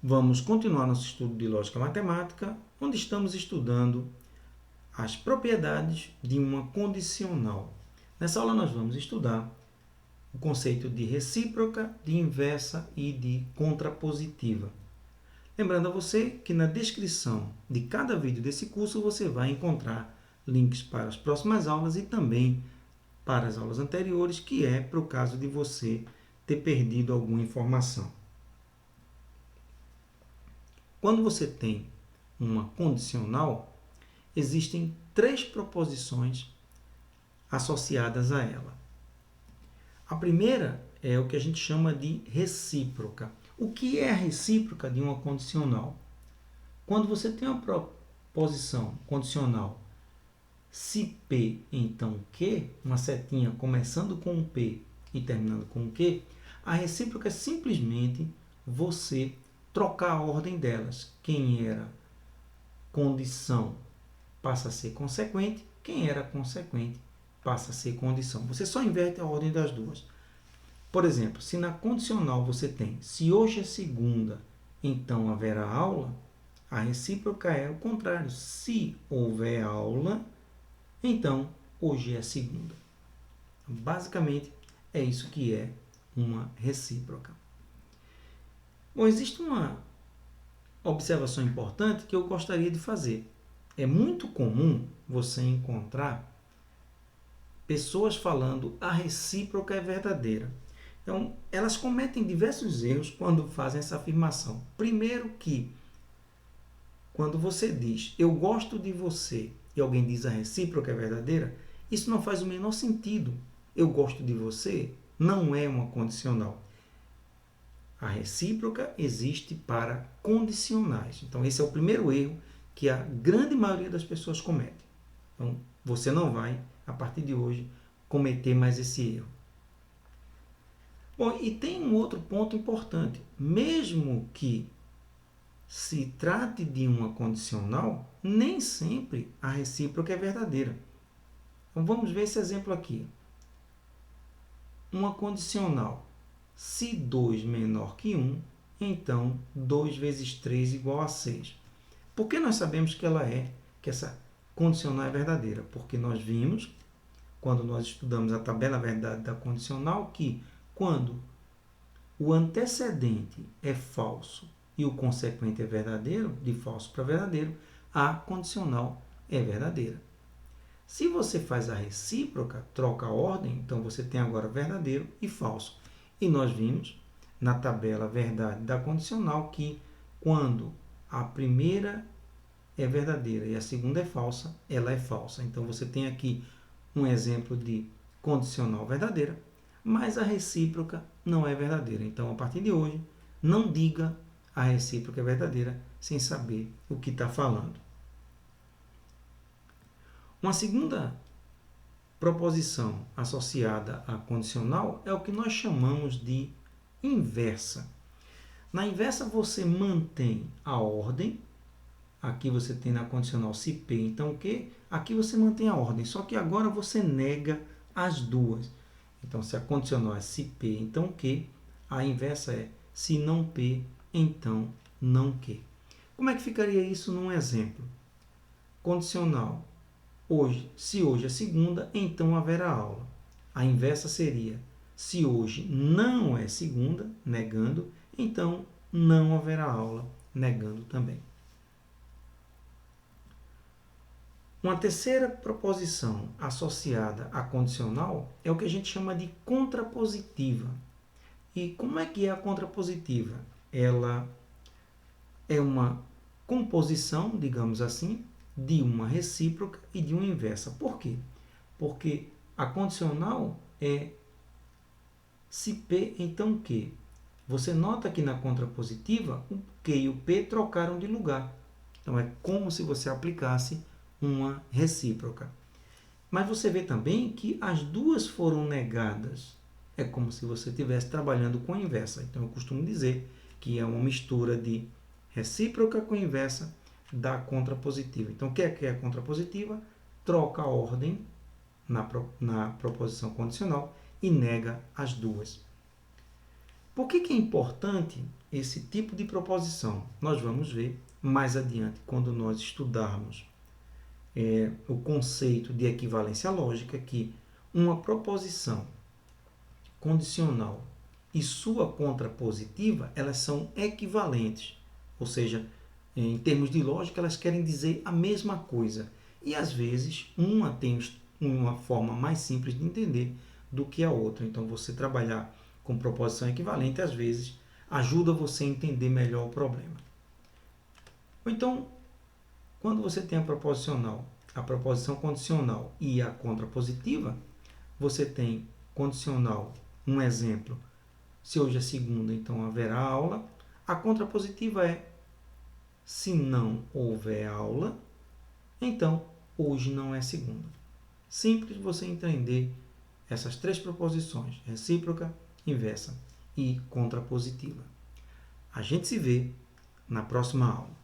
Vamos continuar nosso estudo de lógica matemática, onde estamos estudando as propriedades de uma condicional. Nessa aula nós vamos estudar o conceito de recíproca, de inversa e de contrapositiva. Lembrando a você que na descrição de cada vídeo desse curso você vai encontrar links para as próximas aulas e também para as aulas anteriores, que é para o caso de você ter perdido alguma informação. Quando você tem uma condicional, existem 3 proposições associadas a ela. A primeira é o que a gente chama de recíproca. O que é a recíproca de uma condicional? Quando você tem uma proposição condicional se P, então Q, uma setinha começando com um P e terminando com um Q, a recíproca é simplesmente você trocar a ordem delas. Quem era condição passa a ser consequente, quem era consequente passa a ser condição. Você só inverte a ordem das duas. Por exemplo, se na condicional você tem se hoje é segunda, então haverá aula, a recíproca é o contrário. Se houver aula, então hoje é segunda. Basicamente, é isso que é uma recíproca. Bom, existe uma observação importante que eu gostaria de fazer. É muito comum você encontrar pessoas falando a recíproca é verdadeira. Então, elas cometem diversos erros quando fazem essa afirmação. Primeiro que, quando você diz eu gosto de você e alguém diz a recíproca é verdadeira, isso não faz o menor sentido. Eu gosto de você não é uma condicional. A recíproca existe para condicionais. Então, esse é o primeiro erro que a grande maioria das pessoas comete. Então, você não vai, a partir de hoje, cometer mais esse erro. Bom, e tem um outro ponto importante. Mesmo que se trate de uma condicional, nem sempre a recíproca é verdadeira. Então, vamos ver esse exemplo aqui. Uma condicional. Se 2 menor que 1, então 2 vezes 3 igual a 6. Por que nós sabemos que essa condicional é verdadeira? Porque nós vimos, quando nós estudamos a tabela verdade da condicional, que quando o antecedente é falso e o consequente é verdadeiro, de falso para verdadeiro, a condicional é verdadeira. Se você faz a recíproca, troca a ordem, então você tem agora verdadeiro e falso. E nós vimos na tabela verdade da condicional que quando a primeira é verdadeira e a segunda é falsa, ela é falsa. Então você tem aqui um exemplo de condicional verdadeira, mas a recíproca não é verdadeira. Então, a partir de hoje, não diga a recíproca é verdadeira sem saber o que está falando. Uma segunda proposição associada à condicional é o que nós chamamos de inversa. Na inversa, você mantém a ordem. Aqui você tem na condicional se P, então Q. Aqui você mantém a ordem, só que agora você nega as duas. Então, se a condicional é se P, então Q, a inversa é se não P, então não Q. Como é que ficaria isso num exemplo? Condicional. Hoje, se hoje é segunda, então haverá aula. A inversa seria se hoje não é segunda, negando, então não haverá aula, negando também. Uma terceira proposição associada à condicional é o que a gente chama de contrapositiva. E como é que é a contrapositiva? Ela é uma composição, digamos assim, de uma recíproca e de uma inversa. Por quê? Porque a condicional é se P, então Q. Você nota que na contrapositiva, o Q e o P trocaram de lugar. Então, é como se você aplicasse uma recíproca. Mas você vê também que as duas foram negadas. É como se você estivesse trabalhando com a inversa. Então, eu costumo dizer que é uma mistura de recíproca com inversa da contrapositiva. Então, o que é a contrapositiva? Troca a ordem na proposição condicional e nega as duas. Por que é importante esse tipo de proposição? Nós vamos ver mais adiante quando nós estudarmos o conceito de equivalência lógica, que uma proposição condicional e sua contrapositiva, elas são equivalentes, ou seja, em termos de lógica, elas querem dizer a mesma coisa. E às vezes uma tem uma forma mais simples de entender do que a outra. Então, você trabalhar com proposição equivalente, às vezes, ajuda você a entender melhor o problema. Ou então, quando você tem a proposição condicional e a contrapositiva, você tem condicional, um exemplo, se hoje é segunda, então haverá aula. A contrapositiva é, se não houver aula, então hoje não é segunda. Simples você entender essas três proposições, recíproca, inversa e contrapositiva. A gente se vê na próxima aula.